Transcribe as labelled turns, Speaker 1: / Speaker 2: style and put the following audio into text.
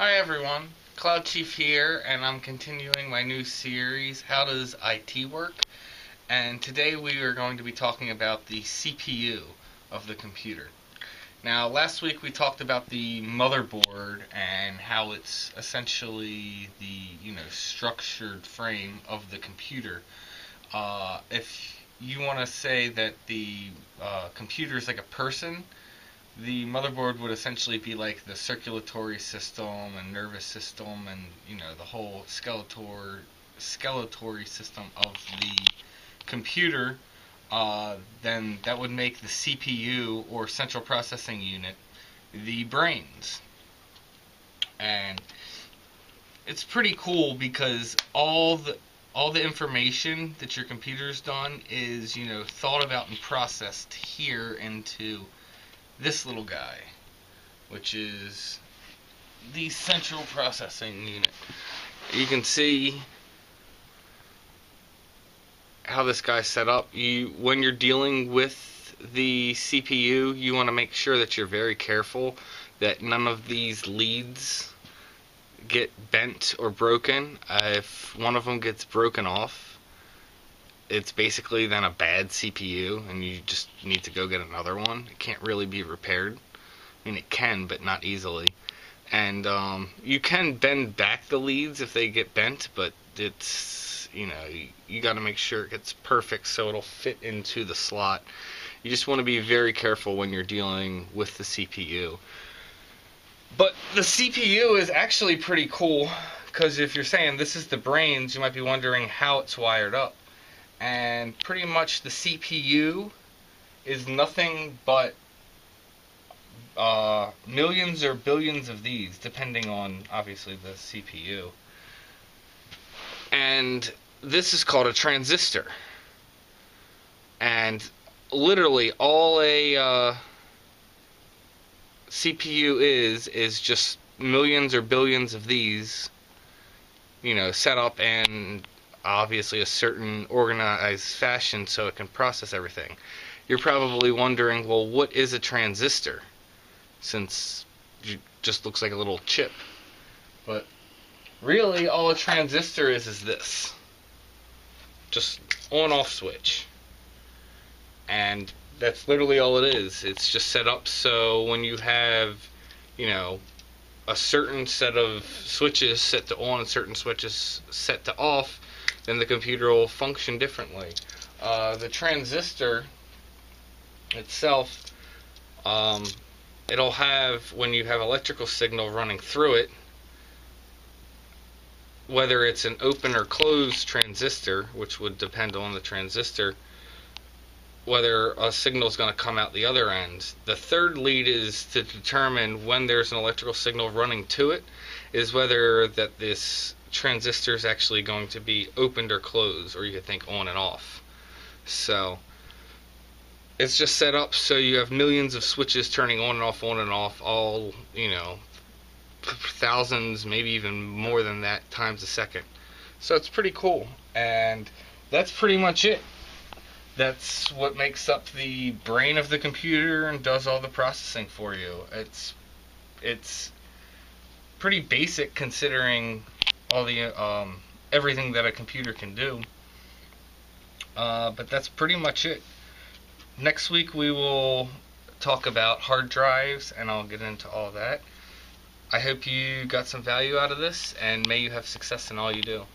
Speaker 1: Hi everyone, Cloud Chief here, and I'm continuing my new series, How Does IT Work? And today we are going to be talking about the CPU of the computer. Now, last week we talked about the motherboard and how it's essentially the, structured frame of the computer. If you want to say that the computer is like a person, the motherboard would essentially be like the circulatory system and nervous system and the whole skeletal system of the computer. Then that would make the CPU, or central processing unit, the brains. And it's pretty cool because all the information that your computer's done is thought about and processed here into this little guy, which is the central processing unit. You can see how this guy's set up. When you're dealing with the CPU, you want to make sure that you're very careful that none of these leads get bent or broken. If one of them gets broken off, it's basically then a bad CPU, and you just need to go get another one. It can't really be repaired. I mean, it can, but not easily. And you can bend back the leads if they get bent, but it's, you got to make sure it gets perfect so it'll fit into the slot. You just want to be very careful when you're dealing with the CPU. But the CPU is actually pretty cool, because if you're saying this is the brains, you might be wondering how it's wired up. And pretty much the CPU is nothing but millions or billions of these, depending on, obviously, the CPU. And this is called a transistor. And literally all a CPU is just millions or billions of these, set up and obviously a certain organized fashion so it can process everything. You're probably wondering, well, what is a transistor? Since it just looks like a little chip. But really, all a transistor is this. Just on-off switch. And that's literally all it is. It's just set up so when you have, a certain set of switches set to on and certain switches set to off, then the computer will function differently. The transistor itself, it'll have, when you have electrical signal running through it, whether it's an open or closed transistor, which would depend on the transistor, whether a signal is going to come out the other end. The third lead is to determine when there's an electrical signal running to it, is whether that this transistor is actually going to be opened or closed, or you could think on and off. So it's just set up so you have millions of switches turning on and off, all, thousands, maybe even more than that, times a second. So it's pretty cool, and that's pretty much it. That's what makes up the brain of the computer and does all the processing for you. It's pretty basic considering all the everything that a computer can do. But that's pretty much it. Next week we will talk about hard drives, and I'll get into all that. I hope you got some value out of this, and may you have success in all you do.